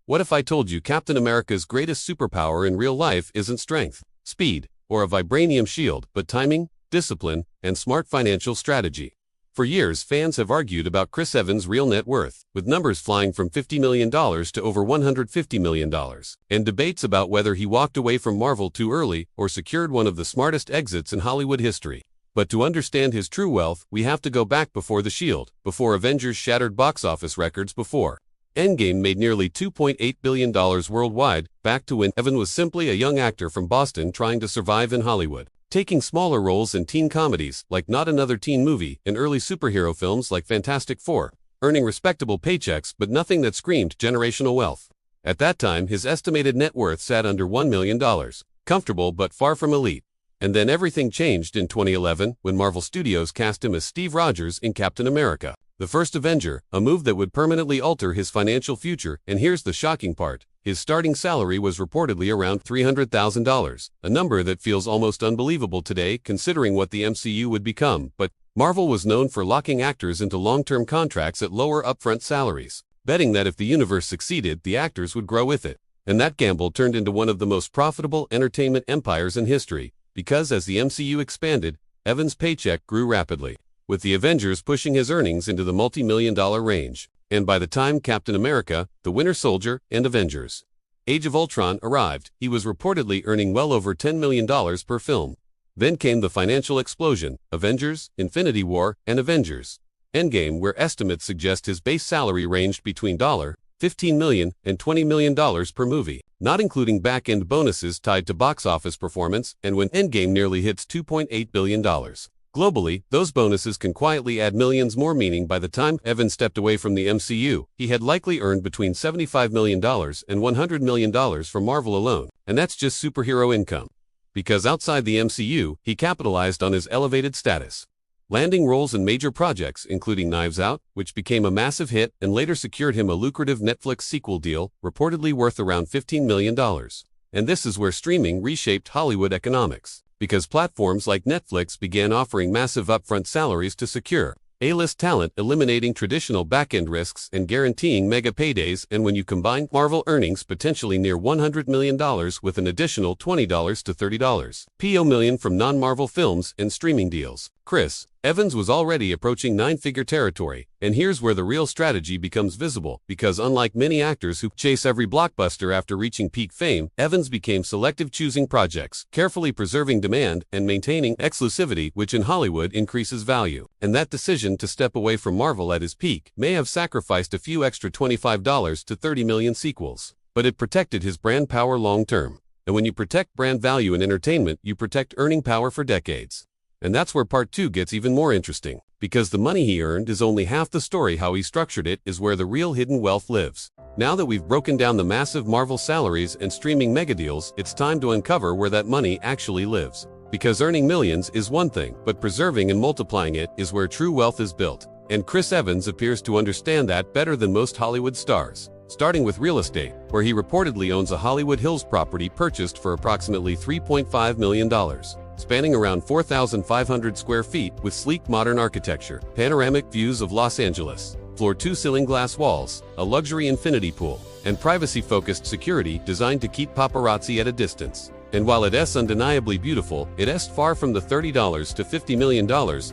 What if I told you Captain America's greatest superpower in real life isn't strength, speed, or a vibranium shield, but timing, discipline, and smart financial strategy? For years, fans have argued about Chris Evans' real net worth, with numbers flying from $50 million to over $150 million, and debates about whether he walked away from Marvel too early or secured one of the smartest exits in Hollywood history. But to understand his true wealth, we have to go back before The Shield, before Avengers shattered box office records, before Endgame made nearly $2.8 billion worldwide, back to when Evan was simply a young actor from Boston trying to survive in Hollywood, taking smaller roles in teen comedies like Not Another Teen Movie and early superhero films like Fantastic Four, earning respectable paychecks but nothing that screamed generational wealth. At that time, his estimated net worth sat under $1 million, comfortable but far from elite. And then everything changed in 2011 when Marvel Studios cast him as Steve Rogers in Captain America, the first Avenger, a move that would permanently alter his financial future. And here's the shocking part: his starting salary was reportedly around $300,000, a number that feels almost unbelievable today considering what the MCU would become. But Marvel was known for locking actors into long-term contracts at lower upfront salaries, betting that if the universe succeeded, the actors would grow with it. And that gamble turned into one of the most profitable entertainment empires in history, because as the MCU expanded, Evans' paycheck grew rapidly, with the Avengers pushing his earnings into the multi-million-dollar range. And by the time Captain America, The Winter Soldier, and Avengers: Age of Ultron arrived, he was reportedly earning well over $10 million per film. Then came the financial explosion: Avengers, Infinity War, and Avengers Endgame, where estimates suggest his base salary ranged between $15 million and $20 million per movie, not including back-end bonuses tied to box office performance. And when Endgame nearly hits $2.8 billion globally, those bonuses can quietly add millions more, meaning by the time Evans stepped away from the MCU, he had likely earned between $75 million and $100 million from Marvel alone. And that's just superhero income. Because outside the MCU, he capitalized on his elevated status, landing roles in major projects including Knives Out, which became a massive hit and later secured him a lucrative Netflix sequel deal, reportedly worth around $15 million. And this is where streaming reshaped Hollywood economics, because platforms like Netflix began offering massive upfront salaries to secure A-list talent, eliminating traditional back-end risks and guaranteeing mega paydays. And when you combine Marvel earnings potentially near $100 million with an additional $20 to $30 per million from non-Marvel films and streaming deals, Chris Evans was already approaching nine-figure territory. And here's where the real strategy becomes visible, because unlike many actors who chase every blockbuster after reaching peak fame, Evans became selective, choosing projects, carefully preserving demand, and maintaining exclusivity, which in Hollywood increases value. And that decision to step away from Marvel at his peak may have sacrificed a few extra $25 to $30 million sequels, but it protected his brand power long-term. And when you protect brand value in entertainment, you protect earning power for decades. And that's where part 2 gets even more interesting, because the money he earned is only half the story. How he structured it is where the real hidden wealth lives. Now that we've broken down the massive Marvel salaries and streaming megadeals, it's time to uncover where that money actually lives. Because earning millions is one thing, but preserving and multiplying it is where true wealth is built. And Chris Evans appears to understand that better than most Hollywood stars. Starting with real estate, where he reportedly owns a Hollywood Hills property purchased for approximately $3.5 million. Spanning around 4,500 square feet with sleek modern architecture, panoramic views of Los Angeles, floor-to-ceiling glass walls, a luxury infinity pool, and privacy-focused security designed to keep paparazzi at a distance. And while it's undeniably beautiful, it's far from the $30 to $50 million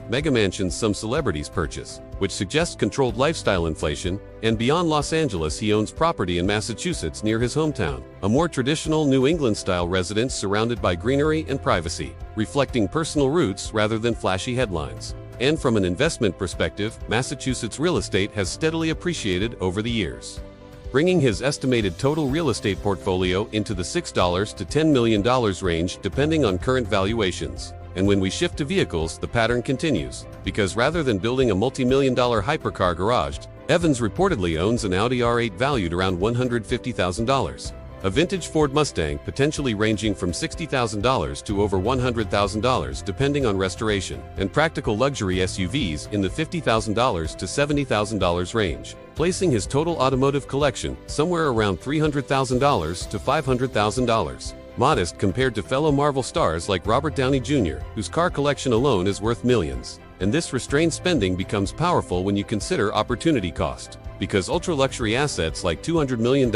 mega mansions some celebrities purchase, which suggests controlled lifestyle inflation. And beyond Los Angeles, he owns property in Massachusetts near his hometown, a more traditional New England-style residence surrounded by greenery and privacy, reflecting personal roots rather than flashy headlines. And from an investment perspective, Massachusetts real estate has steadily appreciated over the years, bringing his estimated total real estate portfolio into the $6 to $10 million range depending on current valuations. And when we shift to vehicles, the pattern continues, because rather than building a multi-million-dollar hypercar garage, Evans reportedly owns an Audi R8 valued around $150,000, a vintage Ford Mustang potentially ranging from $60,000 to over $100,000 depending on restoration, and practical luxury SUVs in the $50,000 to $70,000 range, placing his total automotive collection somewhere around $300,000 to $500,000. Modest compared to fellow Marvel stars like Robert Downey Jr., whose car collection alone is worth millions. And this restrained spending becomes powerful when you consider opportunity cost. Because ultra-luxury assets like $200 million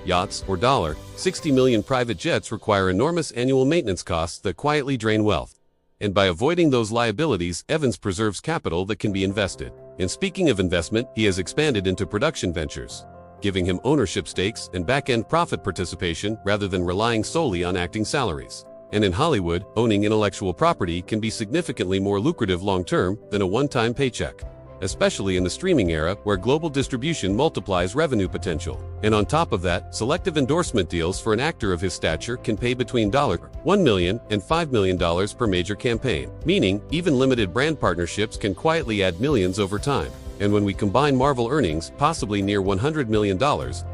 yachts or $60 million private jets require enormous annual maintenance costs that quietly drain wealth. And by avoiding those liabilities, Evans preserves capital that can be invested. And speaking of investment, he has expanded into production ventures, giving him ownership stakes and back-end profit participation rather than relying solely on acting salaries. And in Hollywood, owning intellectual property can be significantly more lucrative long-term than a one-time paycheck, especially in the streaming era where global distribution multiplies revenue potential. And on top of that, selective endorsement deals for an actor of his stature can pay between $1 million and $5 million per major campaign, meaning even limited brand partnerships can quietly add millions over time. And when we combine Marvel earnings, possibly near $100 million,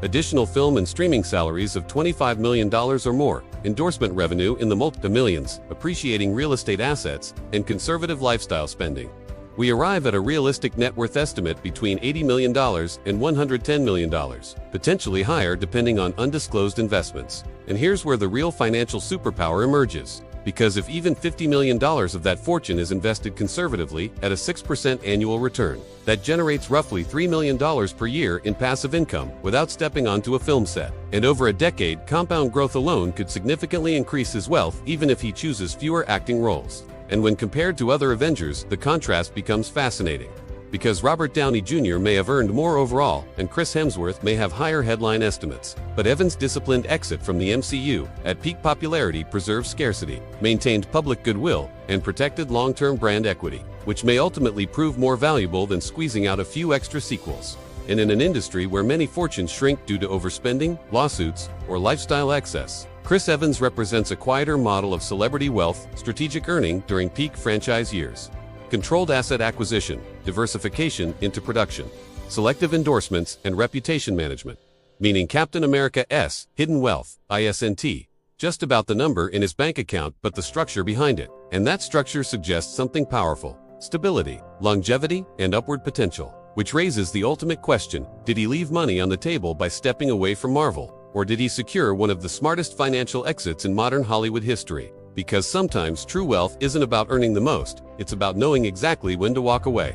additional film and streaming salaries of $25 million or more, endorsement revenue in the multi-millions, appreciating real estate assets, and conservative lifestyle spending, we arrive at a realistic net worth estimate between $80 million and $110 million, potentially higher depending on undisclosed investments. And here's where the real financial superpower emerges. Because if even $50 million of that fortune is invested conservatively at a 6% annual return, that generates roughly $3 million per year in passive income without stepping onto a film set. And over a decade, compound growth alone could significantly increase his wealth even if he chooses fewer acting roles. And when compared to other Avengers, the contrast becomes fascinating. Because Robert Downey Jr. may have earned more overall, and Chris Hemsworth may have higher headline estimates. But Evans' disciplined exit from the MCU at peak popularity preserved scarcity, maintained public goodwill, and protected long-term brand equity, which may ultimately prove more valuable than squeezing out a few extra sequels. And in an industry where many fortunes shrink due to overspending, lawsuits, or lifestyle excess, Chris Evans represents a quieter model of celebrity wealth, strategic earning during peak franchise years, controlled asset acquisition, diversification into production, selective endorsements, and reputation management, meaning Captain America's hidden wealth, ISNT, just about the number in his bank account but the structure behind it. And that structure suggests something powerful: stability, longevity, and upward potential. Which raises the ultimate question: did he leave money on the table by stepping away from Marvel? Or did he secure one of the smartest financial exits in modern Hollywood history? Because sometimes true wealth isn't about earning the most, it's about knowing exactly when to walk away.